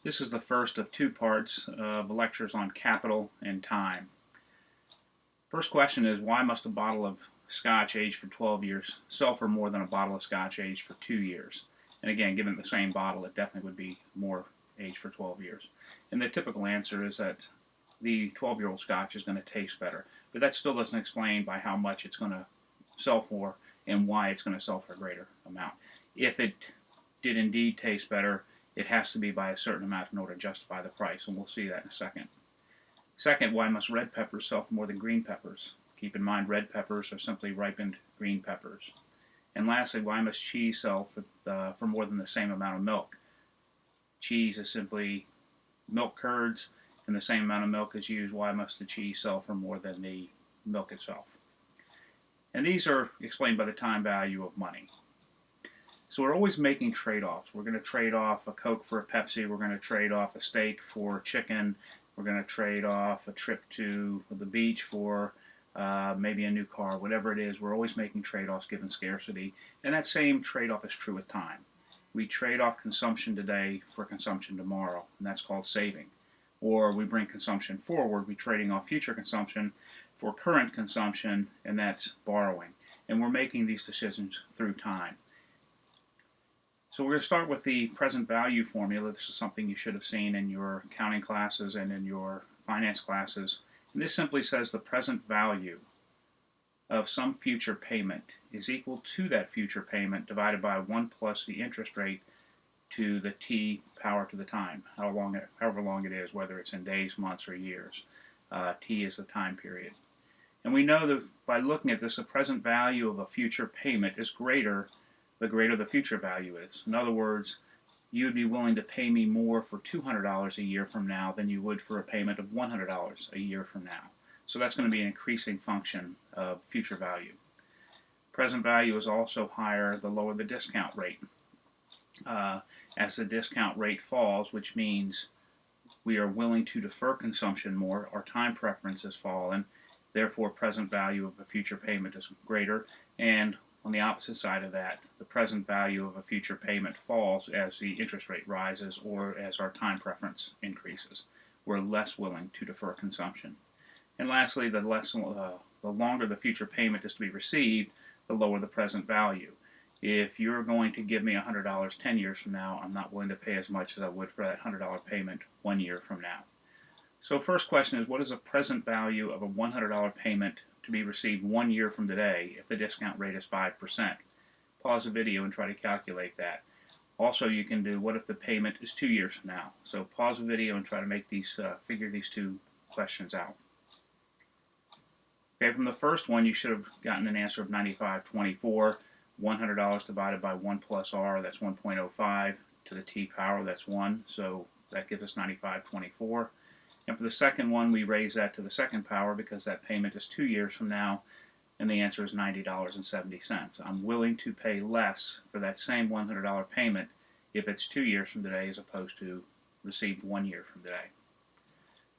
This is the first of two parts of lectures on capital and time. First question is, why must a bottle of scotch aged for 12 years sell for more than a bottle of scotch aged for 2 years? And again, given the same bottle, it definitely would be more aged for 12 years. And the typical answer is that the 12-year-old scotch is going to taste better. But that still doesn't explain by how much it's going to sell for and why it's going to sell for a greater amount. If it did indeed taste better, it has to be by a certain amount in order to justify the price, and we'll see that in a second. Second, why must red peppers sell for more than green peppers? Keep in mind, red peppers are simply ripened green peppers. And lastly, why must cheese sell for more than the same amount of milk? Cheese is simply milk curds, and the same amount of milk is used. Why must the cheese sell for more than the milk itself? And these are explained by the time value of money. So we're always making trade-offs. We're going to trade off a Coke for a Pepsi. We're going to trade off a steak for chicken. We're going to trade off a trip to the beach for maybe a new car, whatever it is. We're always making trade-offs given scarcity. And that same trade-off is true with time. We trade off consumption today for consumption tomorrow, and that's called saving. Or we bring consumption forward. We're trading off future consumption for current consumption, and that's borrowing. And we're making these decisions through time. So we're going to start with the present value formula. This is something you should have seen in your accounting classes and in your finance classes. And this simply says the present value of some future payment is equal to that future payment divided by 1 plus the interest rate to the t power to the time, however long it is, whether it's in days, months, or years. T is the time period. And we know that by looking at this, the present value of a future payment is greater the greater the future value is. In other words, you would be willing to pay me more for $200 a year from now than you would for a payment of $100 a year from now. So that's going to be an increasing function of future value. Present value is also higher the lower the discount rate. As the discount rate falls, which means we are willing to defer consumption more, our time preference has fallen, therefore present value of a future payment is greater, and on the opposite side of that, the present value of a future payment falls as the interest rate rises or as our time preference increases. We're less willing to defer consumption. And lastly, the longer the future payment is to be received, the lower the present value. If you're going to give me $100 10 years from now, I'm not willing to pay as much as I would for that $100 payment 1 year from now. So first question is, what is the present value of a $100 payment to be received 1 year from today if the discount rate is 5%? Pause the video and try to calculate that. Also, you can do, what if the payment is 2 years from now? So pause the video and try to make these figure these two questions out. Okay, from the first one, you should have gotten an answer of 95.24. $100 divided by 1 plus r, that's 1.05 to the t power, that's 1. So that gives us 95.24. And for the second one, we raise that to the second power because that payment is 2 years from now, and the answer is $90.70. I'm willing to pay less for that same $100 payment if it's 2 years from today as opposed to received 1 year from today.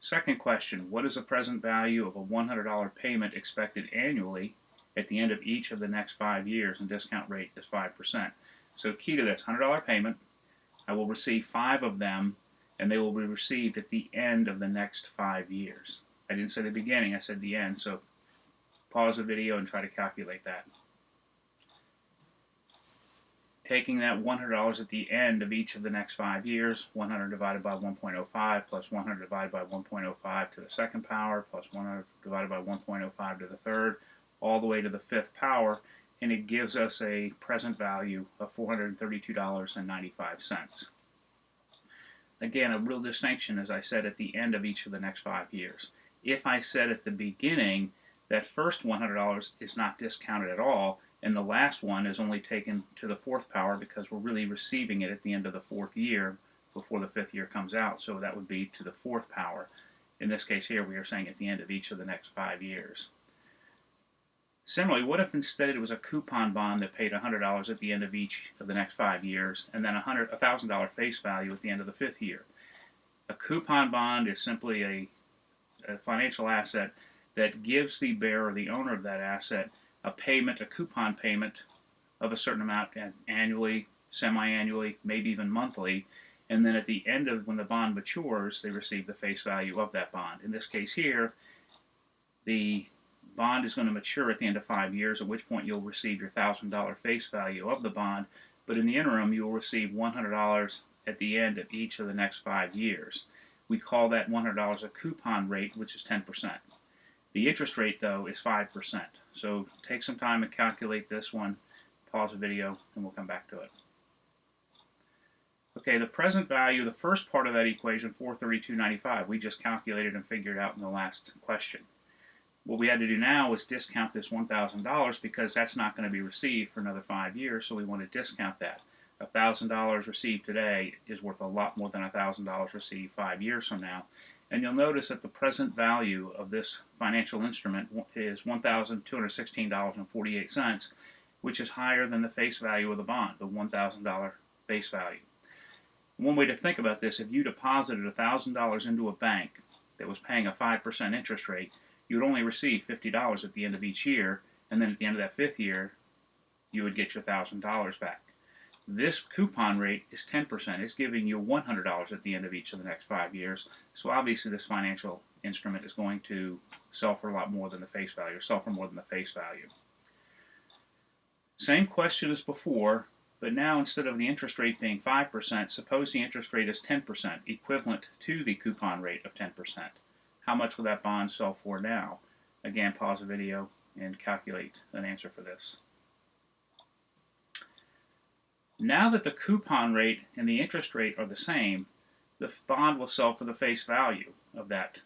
Second question, what is the present value of a $100 payment expected annually at the end of each of the next 5 years, and discount rate is 5%. So key to this, $100 payment, I will receive 5 of them, and they will be received at the end of the next 5 years. I didn't say the beginning, I said the end, so pause the video and try to calculate that. Taking that $100 at the end of each of the next 5 years, 100 divided by 1.05 plus 100 divided by 1.05 to the second power plus 100 divided by 1.05 to the third, all the way to the fifth power, and it gives us a present value of $432.95. Again, a real distinction, as I said, at the end of each of the next 5 years. If I said at the beginning that first $100 is not discounted at all, and the last one is only taken to the fourth power because we're really receiving it at the end of the fourth year before the fifth year comes out, so that would be to the fourth power. In this case here, we are saying at the end of each of the next 5 years. Similarly, what if instead it was a coupon bond that paid $100 at the end of each of the next 5 years, and then a $1,000 face value at the end of the fifth year? A coupon bond is simply a financial asset that gives the bearer, the owner of that asset, a payment, a coupon payment of a certain amount annually, semi-annually, maybe even monthly, and then at the end of when the bond matures, they receive the face value of that bond. In this case here, the bond is going to mature at the end of 5 years, at which point you'll receive your $1,000 face value of the bond, but in the interim you'll receive $100 at the end of each of the next 5 years. We call that $100 a coupon rate, which is 10%. The interest rate, though, is 5%. So take some time and calculate this one, pause the video, and we'll come back to it. Okay, the present value, the first part of that equation, $432.95, we just calculated and figured out in the last question. What we had to do now was discount this $1,000 because that's not going to be received for another 5 years, so we want to discount that. $1,000 received today is worth a lot more than $1,000 received 5 years from now. And you'll notice that the present value of this financial instrument is $1,216.48, which is higher than the face value of the bond, the $1,000 face value. One way to think about this, if you deposited $1,000 into a bank that was paying a 5% interest rate, you would only receive $50 at the end of each year, and then at the end of that 5th year, you would get your $1,000 back. This coupon rate is 10%. It's giving you $100 at the end of each of the next 5 years. So obviously this financial instrument is going to sell for a lot more than the face value, or sell for more than the face value. Same question as before, but now instead of the interest rate being 5%, suppose the interest rate is 10%, equivalent to the coupon rate of 10%. How much will that bond sell for now? Again, pause the video and calculate an answer for this. Now that the coupon rate and the interest rate are the same, the bond will sell for the face value of that.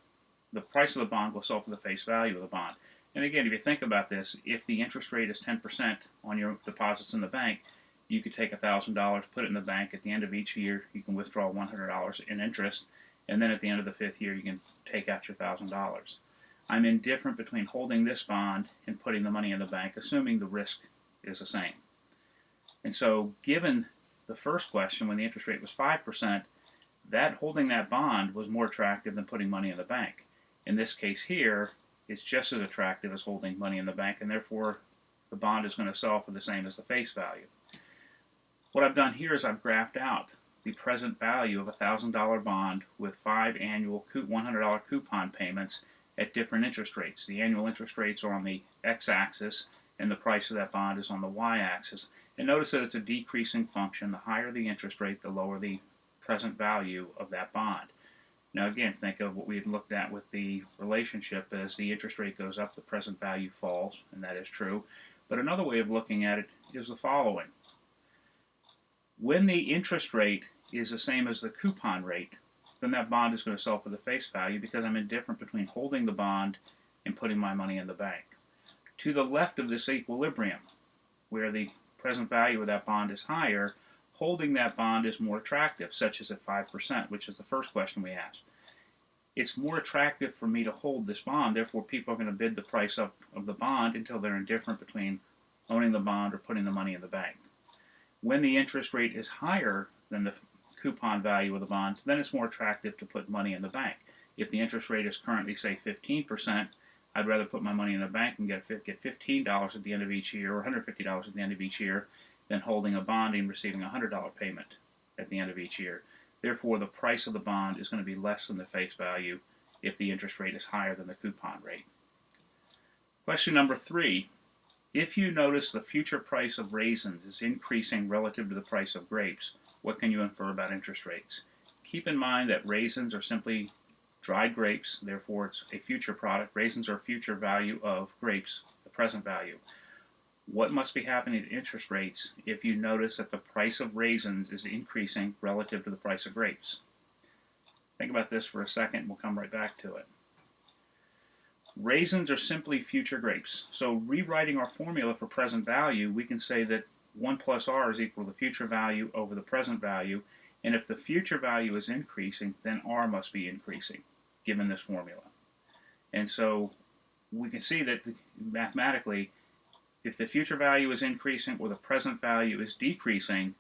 The price of the bond will sell for the face value of the bond. And again, if you think about this, if the interest rate is 10% on your deposits in the bank, you could take $1,000, put it in the bank. At the end of each year, you can withdraw $100 in interest, and then at the end of the 5th year, you can take out your $1,000. I'm indifferent between holding this bond and putting the money in the bank, assuming the risk is the same. And so, given the first question, when the interest rate was 5%, that holding that bond was more attractive than putting money in the bank. In this case here, it's just as attractive as holding money in the bank, and therefore the bond is going to sell for the same as the face value. What I've done here is I've graphed out the present value of a $1,000 bond with 5 annual $100 coupon payments at different interest rates. The annual interest rates are on the x-axis, and the price of that bond is on the y-axis. And notice that it's a decreasing function. The higher the interest rate, the lower the present value of that bond. Now again, think of what we had looked at with the relationship. As the interest rate goes up, the present value falls, and that is true. But another way of looking at it is the following. When the interest rate is the same as the coupon rate, then that bond is going to sell for the face value because I'm indifferent between holding the bond and putting my money in the bank. To the left of this equilibrium, where the present value of that bond is higher, holding that bond is more attractive, such as at 5%, which is the first question we asked. It's more attractive for me to hold this bond, therefore people are going to bid the price up of the bond until they're indifferent between owning the bond or putting the money in the bank. When the interest rate is higher than the coupon value of the bond, then it's more attractive to put money in the bank. If the interest rate is currently, say, 15%, I'd rather put my money in the bank and get $15 at the end of each year, or $150 at the end of each year, than holding a bond and receiving a $100 payment at the end of each year. Therefore, the price of the bond is going to be less than the face value if the interest rate is higher than the coupon rate. Question number 3. If you notice the future price of raisins is increasing relative to the price of grapes, what can you infer about interest rates? Keep in mind that raisins are simply dried grapes, therefore it's a future product. Raisins are a future value of grapes, the present value. What must be happening to interest rates if you notice that the price of raisins is increasing relative to the price of grapes? Think about this for a second, we'll come right back to it. Raisins are simply future grapes. So rewriting our formula for present value, we can say that 1 plus r is equal to the future value over the present value, and if the future value is increasing, then r must be increasing, given this formula. And so we can see that mathematically, if the future value is increasing or the present value is decreasing,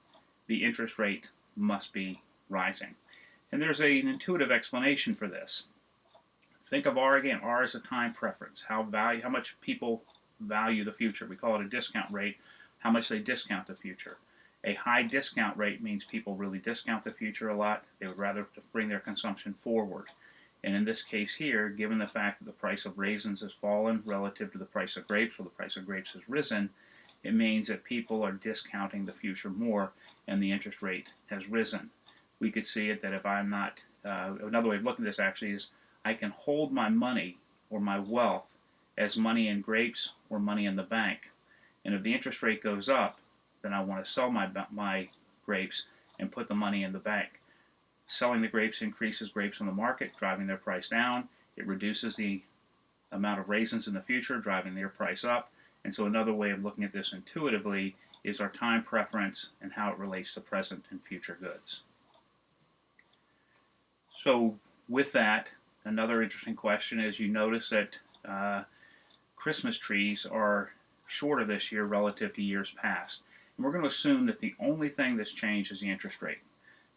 the interest rate must be rising. And there's an intuitive explanation for this. Think of R again. R is a time preference, how much people value the future. We call it a discount rate, how much they discount the future. A high discount rate means people really discount the future a lot. They would rather bring their consumption forward. And in this case here, given the fact that the price of raisins has fallen relative to the price of grapes, or the price of grapes has risen, it means that people are discounting the future more and the interest rate has risen. We could see it that if I'm not, another way of looking at this actually is I can hold my money or my wealth as money in grapes or money in the bank. And if the interest rate goes up, then I want to sell my grapes and put the money in the bank. Selling the grapes increases grapes on the market, driving their price down. It reduces the amount of raisins in the future, driving their price up. And so another way of looking at this intuitively is our time preference and how it relates to present and future goods. So with that, another interesting question is you notice that Christmas trees are shorter this year relative to years past. And we're going to assume that the only thing that's changed is the interest rate.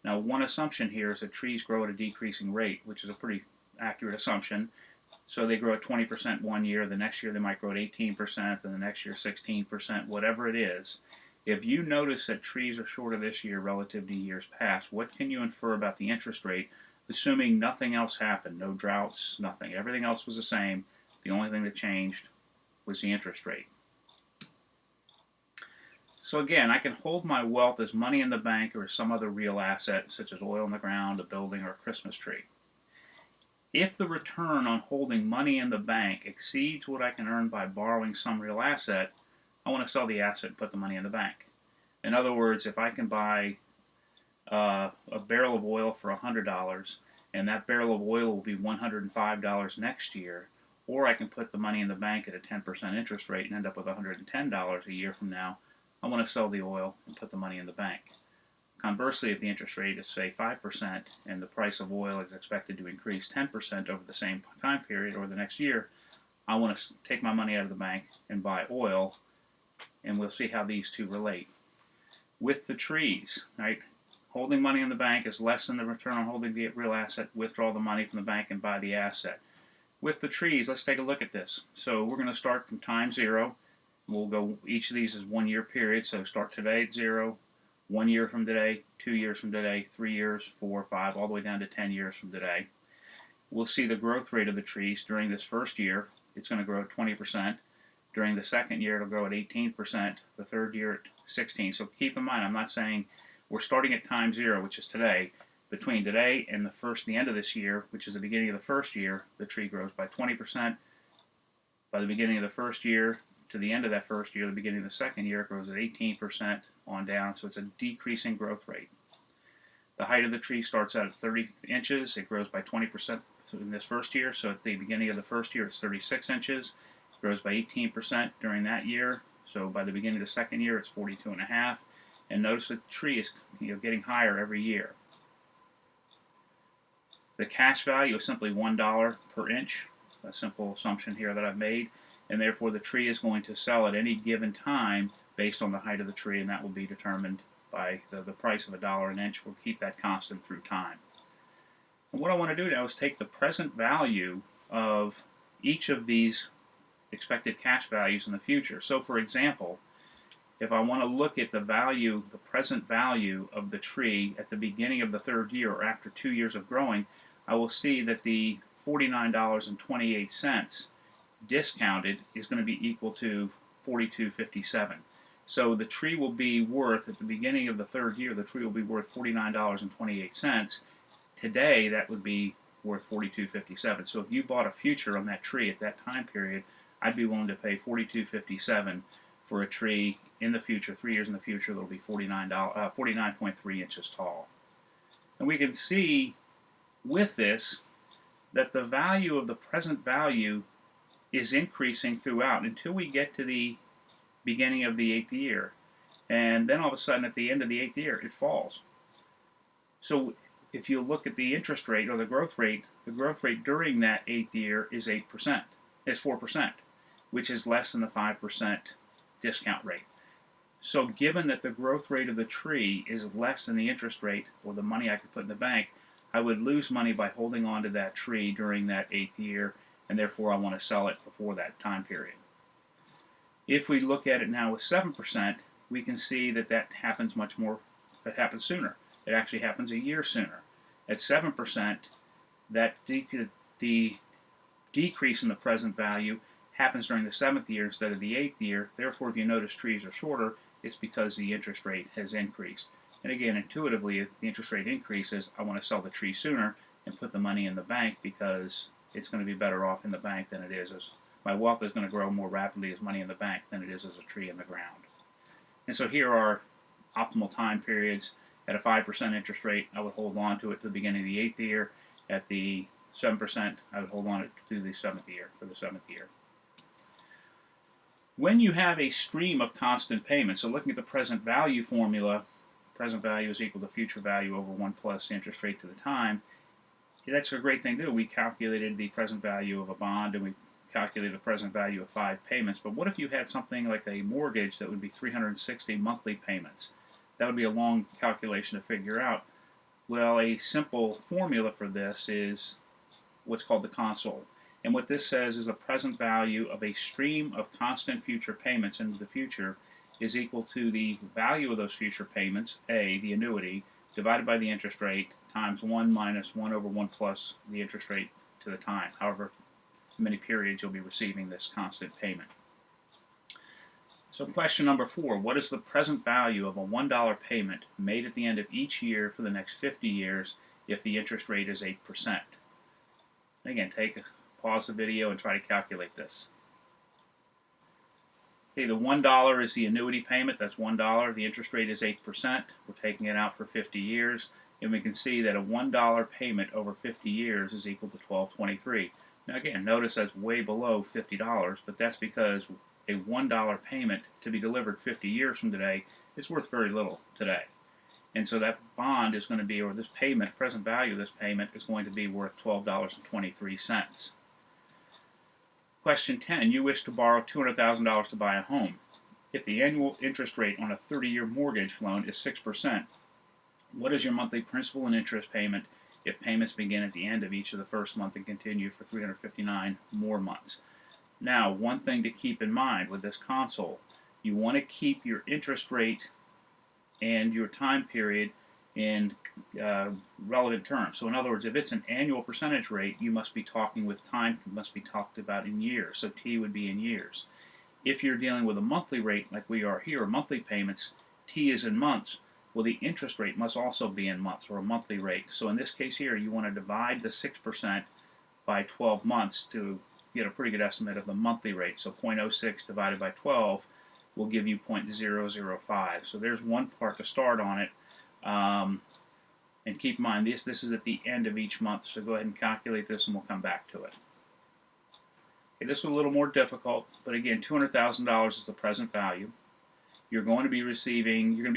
Now, one assumption here is that trees grow at a decreasing rate, which is a pretty accurate assumption. So they grow at 20% one year, the next year they might grow at 18%, and the next year 16%, whatever it is. If you notice that trees are shorter this year relative to years past, what can you infer about the interest rate, assuming nothing else happened, no droughts, nothing. Everything else was the same. The only thing that changed was the interest rate. So again, I can hold my wealth as money in the bank or some other real asset, such as oil in the ground, a building, or a Christmas tree. If the return on holding money in the bank exceeds what I can earn by borrowing some real asset, I want to sell the asset and put the money in the bank. In other words, if I can buy a barrel of oil for $100, and that barrel of oil will be $105 next year, or I can put the money in the bank at a 10% interest rate and end up with $110 a year from now, I want to sell the oil and put the money in the bank. Conversely, if the interest rate is, say, 5% and the price of oil is expected to increase 10% over the same time period or the next year, I want to take my money out of the bank and buy oil, and we'll see how these two relate. With the trees, right, holding money in the bank is less than the return on holding the real asset. Withdraw the money from the bank and buy the asset. With the trees, let's take a look at this. So we're going to start from time 0. We'll go, each of these is 1 year period, so start today at 0, 1 year from today, 2 years from today, 3 years, 4, 5, all the way down to 10 years from today. We'll see the growth rate of the trees during this first year. It's going to grow at 20%. During the second year, it'll grow at 18%. The third year at 16%. So keep in mind, I'm not saying we're starting at time 0, which is today. Between today and the end of this year, which is the beginning of the first year, the tree grows by 20%. By the beginning of the first year to the end of that first year, the beginning of the second year, it grows at 18% on down, so it's a decreasing growth rate. The height of the tree starts out at 30 inches. It grows by 20% in this first year, so at the beginning of the first year, it's 36 inches. It grows by 18% during that year, so by the beginning of the second year, it's 42.5. And notice the tree is getting higher every year. The cash value is simply $1 per inch, a simple assumption here that I've made, and therefore the tree is going to sell at any given time based on the height of the tree, and that will be determined by the price of $1 an inch. We'll keep that constant through time. And what I want to do now is take the present value of each of these expected cash values in the future. So for example, if I want to look at the present value of the tree at the beginning of the third year or after 2 years of growing, I will see that the $49.28 discounted is going to be equal to $42.57. So the tree will be worth, at the beginning of the third year, the tree will be worth $49.28. Today, that would be worth $42.57. So if you bought a future on that tree at that time period, I'd be willing to pay $42.57 for a tree in the future, 3 years in the future, that'll be 49.3 inches tall. And we can see with this that the value of the present value is increasing throughout until we get to the beginning of the 8th year. And then all of a sudden at the end of the 8th year, it falls. So if you look at the interest rate or the growth rate during that 8th year is 4%, which is less than the 5% discount rate. So given that the growth rate of the tree is less than the interest rate or the money I could put in the bank, I would lose money by holding on to that tree during that 8th year, and therefore I want to sell it before that time period. If we look at it now with 7%, we can see that that happens it happens sooner. It actually happens a year sooner. At 7%, the decrease in the present value happens during the 7th year instead of the 8th year. Therefore, if you notice trees are shorter, it's because the interest rate has increased. And again, intuitively, if the interest rate increases, I want to sell the tree sooner and put the money in the bank because it's going to be better off in the bank than it is as my wealth is going to grow more rapidly as money in the bank than it is as a tree in the ground. And so here are optimal time periods. At a 5% interest rate, I would hold on to it to the beginning of the 8th year. At the 7%, I would hold on to it to the 7th year, for the 7th year. When you have a stream of constant payments, so looking at the present value formula, present value is equal to future value over 1 plus the interest rate to the time. That's a great thing to do. We calculated the present value of a bond and we calculated the present value of 5 payments. But what if you had something like a mortgage that would be 360 monthly payments? That would be a long calculation to figure out. Well, a simple formula for this is what's called the console. And what this says is the present value of a stream of constant future payments into the future is equal to the value of those future payments, A, the annuity, divided by the interest rate, times 1 minus 1 over 1 plus the interest rate to the time. However many periods you'll be receiving this constant payment. So question number 4, what is the present value of a $1 payment made at the end of each year for the next 50 years if the interest rate is 8%? Again, pause the video and try to calculate this. Okay, the $1 is the annuity payment, that's $1. The interest rate is 8%. We're taking it out for 50 years. And we can see that a $1 payment over 50 years is equal to $12.23. Now again, notice that's way below $50, but that's because a $1 payment to be delivered 50 years from today is worth very little today. And so that bond is going to be, or this payment, present value of this payment is going to be worth $12.23. Question 10, you wish to borrow $200,000 to buy a home. If the annual interest rate on a 30-year mortgage loan is 6%, what is your monthly principal and interest payment if payments begin at the end of each of the first month and continue for 359 more months? Now, one thing to keep in mind with this console, you want to keep your interest rate and your time period in relevant terms. So in other words, if it's an annual percentage rate, you must be talking with time, must be talked about in years. So T would be in years. If you're dealing with a monthly rate like we are here, monthly payments, T is in months. Well, the interest rate must also be in months, or a monthly rate. So in this case here, you want to divide the 6% by 12 months to get a pretty good estimate of the monthly rate. So 0.06 divided by 12 will give you 0.005. So there's one part to start on it. And keep in mind, this is at the end of each month. So go ahead and calculate this and we'll come back to it. Okay, this is a little more difficult, but again, $200,000 is the present value. You're going to be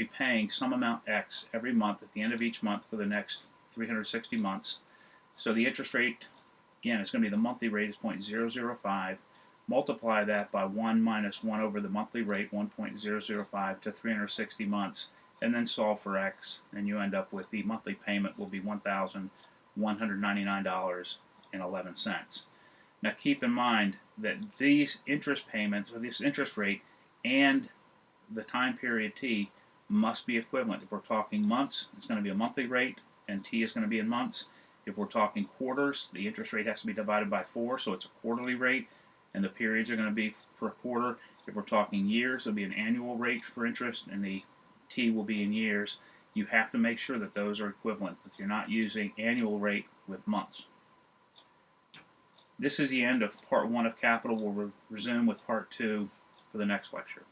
paying some amount X every month at the end of each month for the next 360 months. So the interest rate, again, it's going to be the monthly rate is 0.005. Multiply that by 1 minus 1 over the monthly rate, 1.005 to 360 months, and then solve for X, and you end up with the monthly payment will be $1,199.11. Now keep in mind that these interest payments, or this interest rate, and the time period T must be equivalent. If we're talking months, it's going to be a monthly rate, and T is going to be in months. If we're talking quarters, the interest rate has to be divided by 4, so it's a quarterly rate, and the periods are going to be for a quarter. If we're talking years, it'll be an annual rate for interest, and the T will be in years. You have to make sure that those are equivalent, that you're not using annual rate with months. This is the end of part 1 of Capital. We'll resume with part 2 for the next lecture.